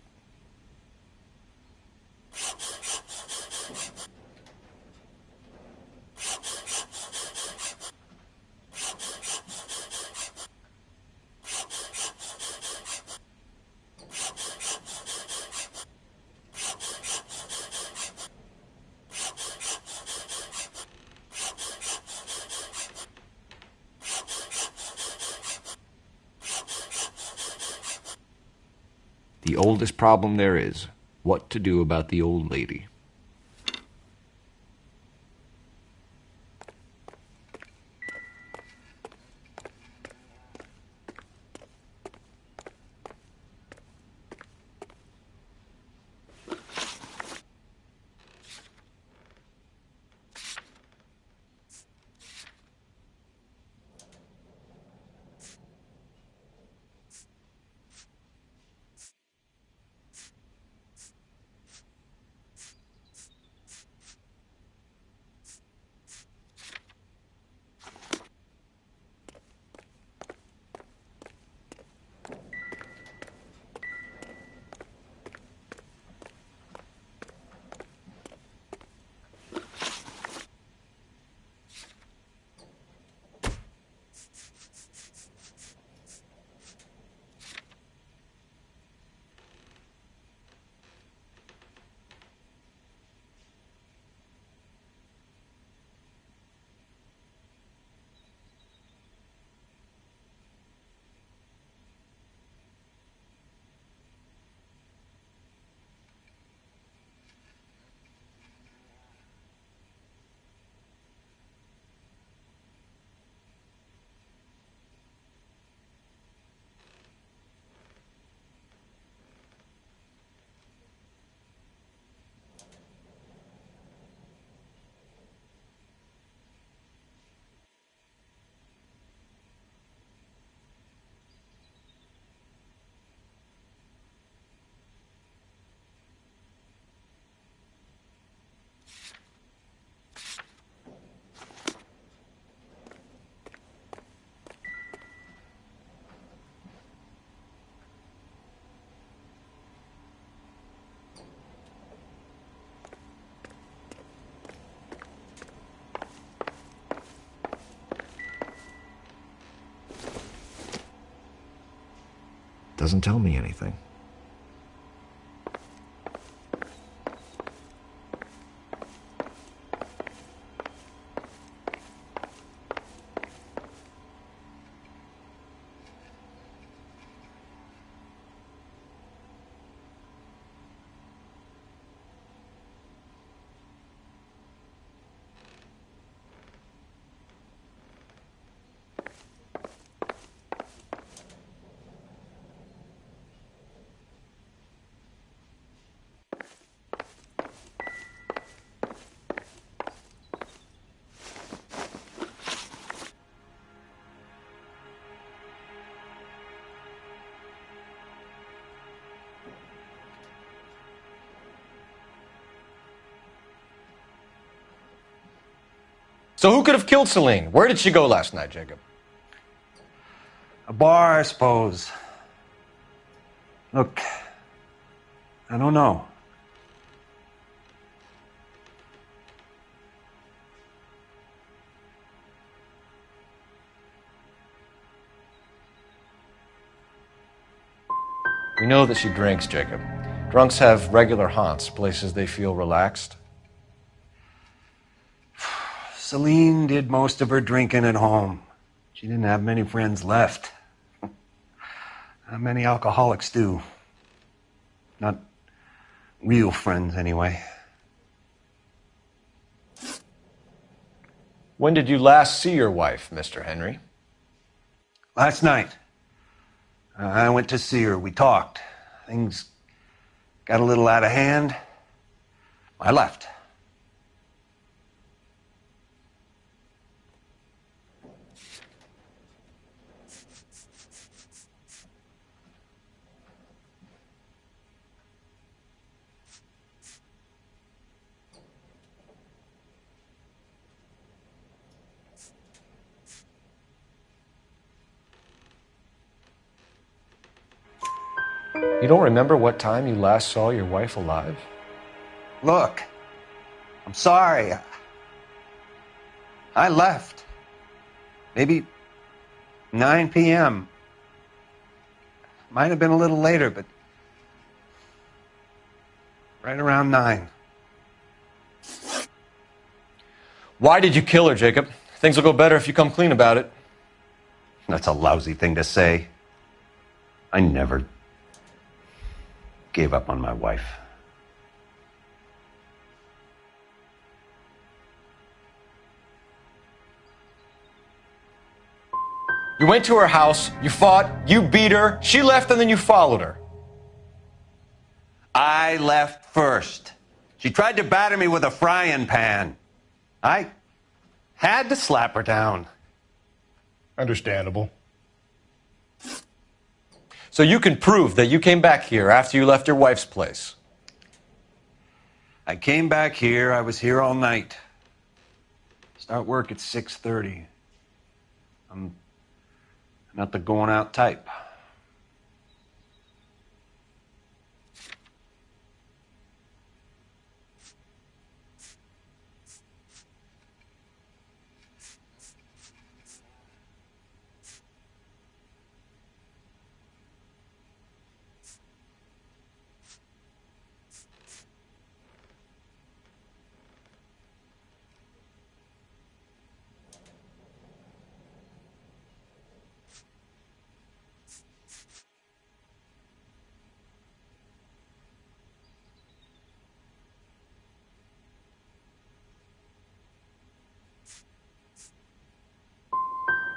The oldest problem there is, what to do about the old lady. Doesn't tell me anything. So who could have killed Celine? Where did she go last night, Jacob? A bar, I suppose. Look, I don't know. We know that she drinks, Jacob. Drunks have regular haunts, places they feel relaxed. Celine did most of her drinking at home. She didn't have many friends left. Not many alcoholics do. Not real friends, anyway. When did you last see your wife, Mr. Henry? Last night. I went to see her. We talked. Things got a little out of hand. I left. You don't remember what time you last saw your wife alive? Look, I'm sorry. I left. Maybe 9 p.m. Might have been a little later, but right around 9. Why did you kill her, Jacob? Things will go better if you come clean about it. That's a lousy thing to say. I never gave up on my wife. You went to her house, you fought, you beat her, she left, and then you followed her. I left first. She tried to batter me with a frying pan. I had to slap her down. Understandable. So you can prove that you came back here after you left your wife's place. I came back here. I was here all night. Start work at 6:30. I'm not the going out type.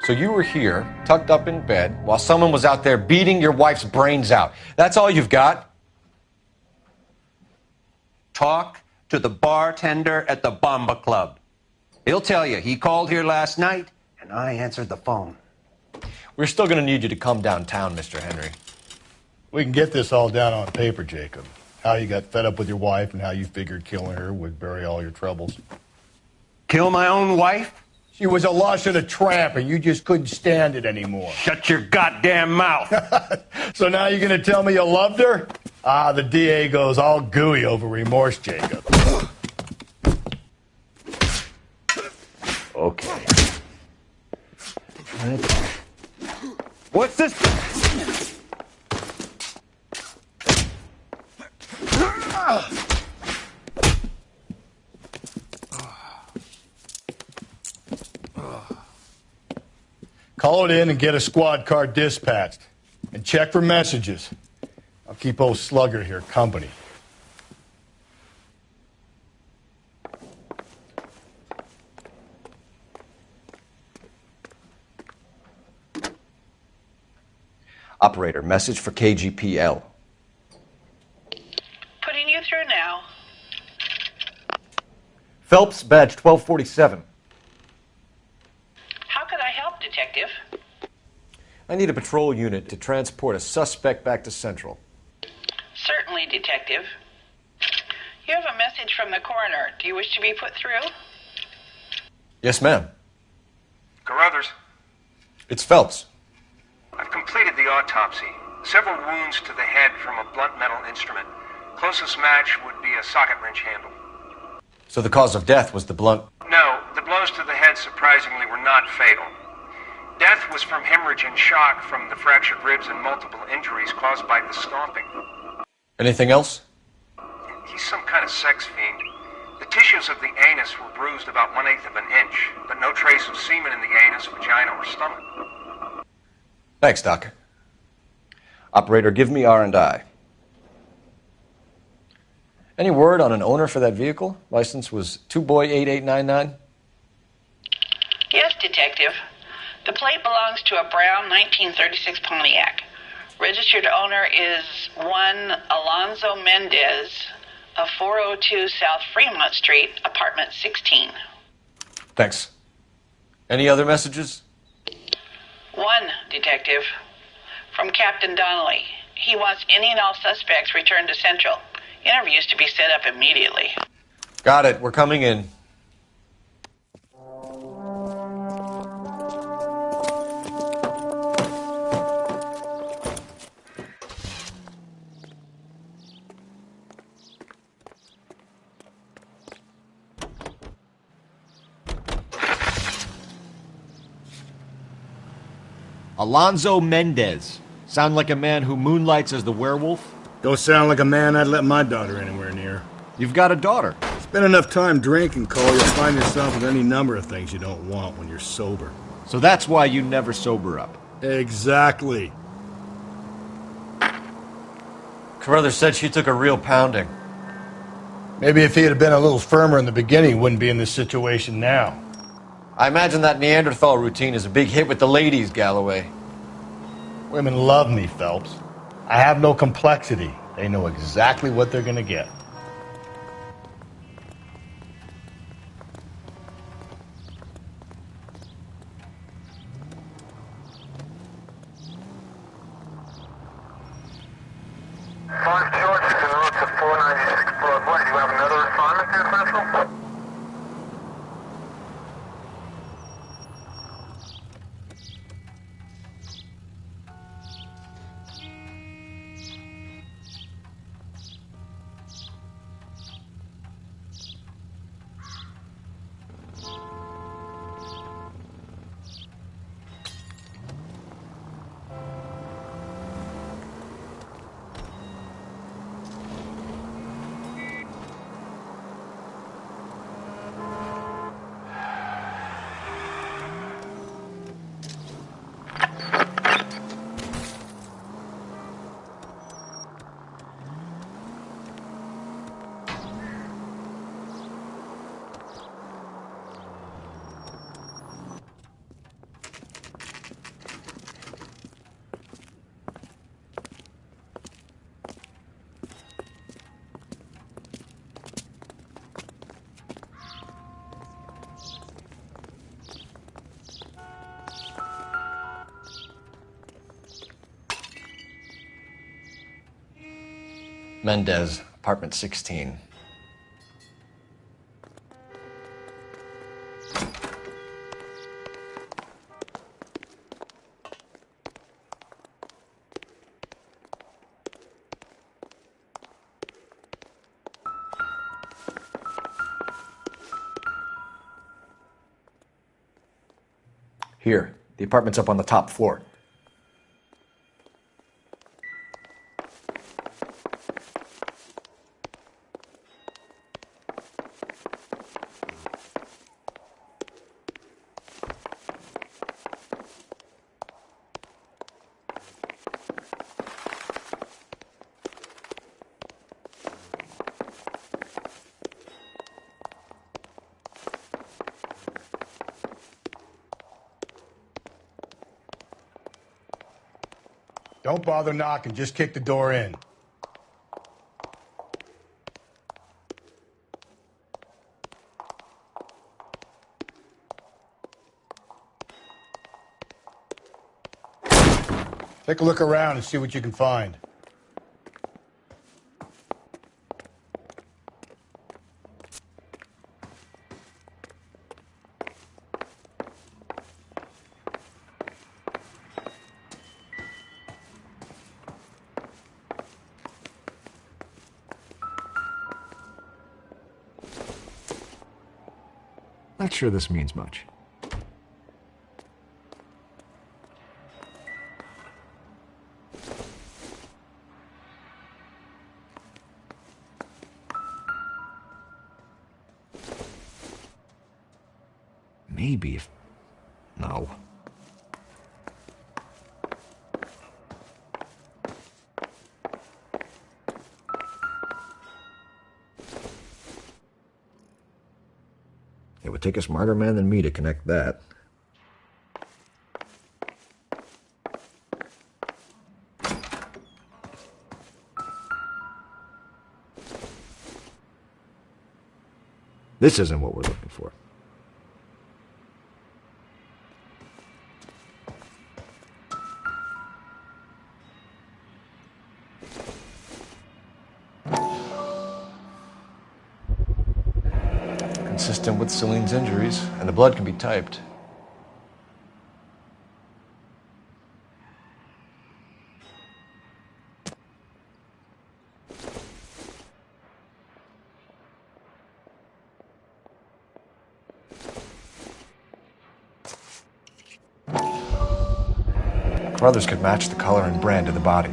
So you were here, tucked up in bed, while someone was out there beating your wife's brains out. That's all you've got? Talk to the bartender at the Bomba Club. He'll tell you he called here last night, and I answered the phone. We're still going to need you to come downtown, Mr. Henry. We can get this all down on paper, Jacob. How you got fed up with your wife and how you figured killing her would bury all your troubles. Kill my own wife? She was a lush and a tramp, and you just couldn't stand it anymore. Shut your goddamn mouth. So now you're going to tell me you loved her? Ah, the DA goes all gooey over remorse, Jacob. Okay. What's this? Call it in and get a squad car dispatched. And check for messages. I'll keep old Slugger here company. Operator, message for KGPL. Putting you through now. Phelps, badge 1247. How could I help, Detective? I need a patrol unit to transport a suspect back to Central. Certainly, Detective. You have a message from the coroner. Do you wish to be put through? Yes, ma'am. Carruthers, It's Phelps. I've completed the autopsy. Several wounds to the head from a blunt metal instrument. Closest match would be a socket wrench handle. So the cause of death was the blunt. No, the blows to the head surprisingly were not fatal. Death was from hemorrhage and shock from the fractured ribs and multiple injuries caused by the stomping. Anything else? He's some kind of sex fiend. The tissues of the anus were bruised about 1/8 of an inch, but no trace of semen in the anus, vagina, or stomach. Thanks, Doc. Operator, give me R&I. Any word on an owner for that vehicle? License was 2boy8899. Yes, Detective. The plate belongs to a brown 1936 Pontiac. Registered owner is one Alonzo Mendez of 402 South Fremont Street, apartment 16. Thanks. Any other messages? One, Detective. From Captain Donnelly. He wants any and all suspects returned to Central. Interviews to be set up immediately. Got it. We're coming in. Alonzo Mendez. Sound like a man who moonlights as the werewolf? Don't sound like a man I'd let my daughter anywhere near. You've got a daughter. Spend enough time drinking, Cole, you'll find yourself with any number of things you don't want when you're sober. So that's why you never sober up. Exactly. Carruthers said she took a real pounding. Maybe if he had been a little firmer in the beginning, he wouldn't be in this situation now. I imagine that Neanderthal routine is a big hit with the ladies, Galloway. Women love me, Phelps. I have no complexity. They know exactly what they're gonna get. Mark George is en route to 496 Broadway. Do you have another assignment there, Central? Mendez, apartment 16. Here, the apartment's up on the top floor. Don't bother knocking, just kick the door in. Take a look around and see what you can find. Not sure this means much. Maybe if... No. It would take a smarter man than me to connect that. This isn't what we're looking for. Consistent with Celine's injuries, and the blood can be typed. Carruthers could match the color and brand of the body.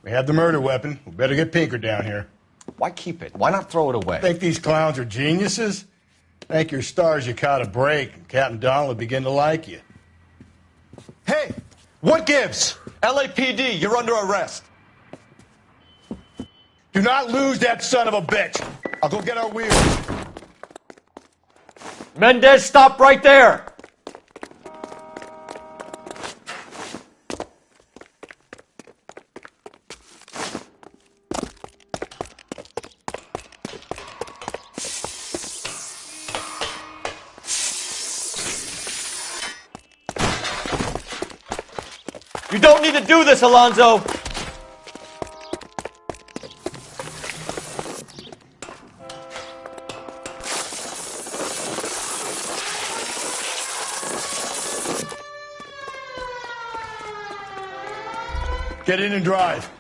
We have the murder weapon. We better get Pinker down here. Why keep it? Why not throw it away? Think these clowns are geniuses? Thank your stars you caught a break, and Captain Donald will begin to like you. Hey, what gives? LAPD, you're under arrest. Do not lose that son of a bitch. I'll go get our wheels. Mendez, stop right there! You don't need to do this, Alonzo! Get in and drive.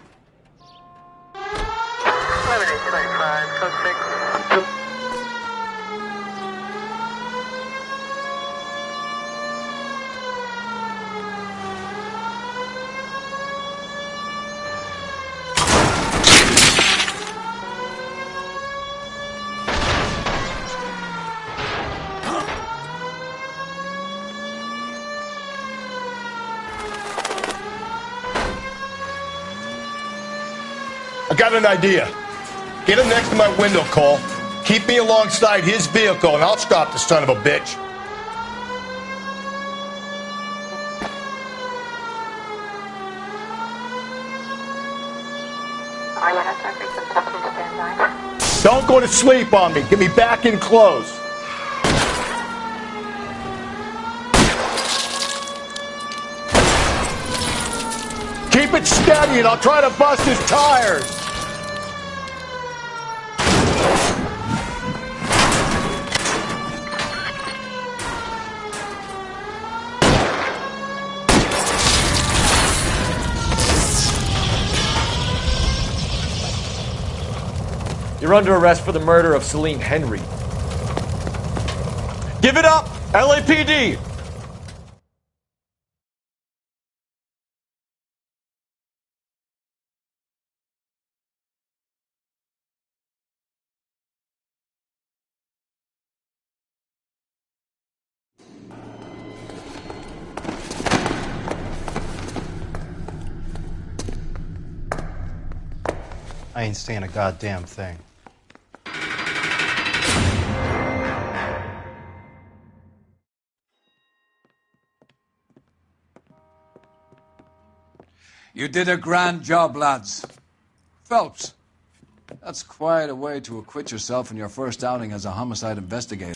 11:25, code 6. I got an idea. Get him next to my window, Cole. Keep me alongside his vehicle, and I'll stop the son of a bitch. Don't go to sleep on me. Get me back in close. Keep it steady, and I'll try to bust his tires. You're under arrest for the murder of Celine Henry. Give it up, LAPD! I ain't saying a goddamn thing. You did a grand job, lads. Phelps, that's quite a way to acquit yourself in your first outing as a homicide investigator.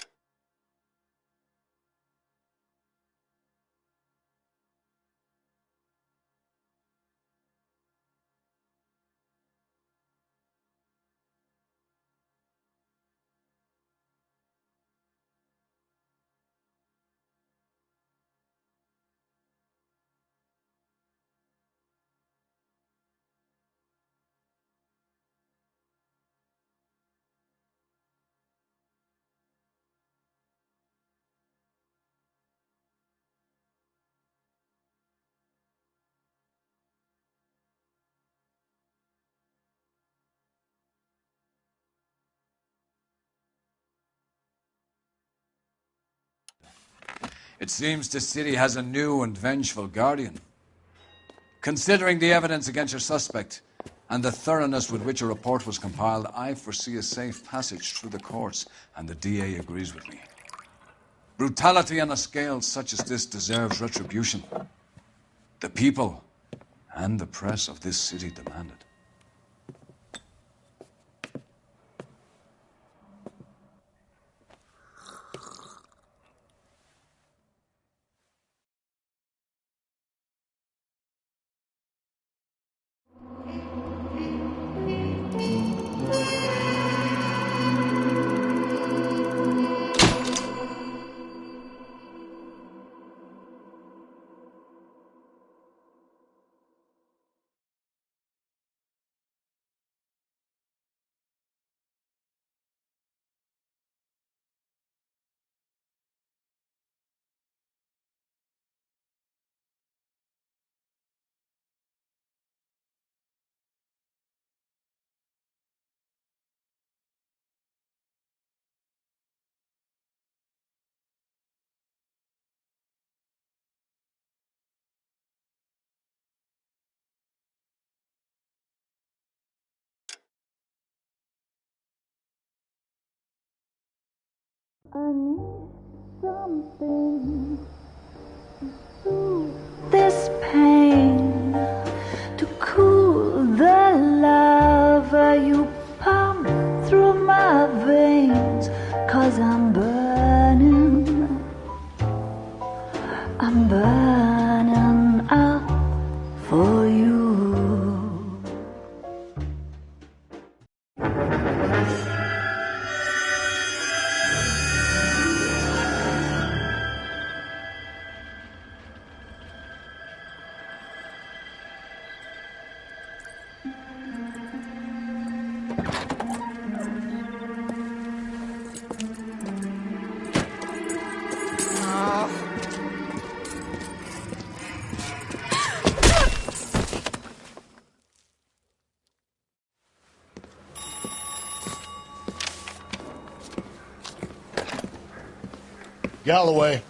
It seems the city has a new and vengeful guardian. Considering the evidence against your suspect and the thoroughness with which a report was compiled, I foresee a safe passage through the courts, and the DA agrees with me. Brutality on a scale such as this deserves retribution. The people and the press of this city demand it. I need something to soothe this pain, to cool the lava you pump through my veins, 'cause I'm burning up for you. Galloway,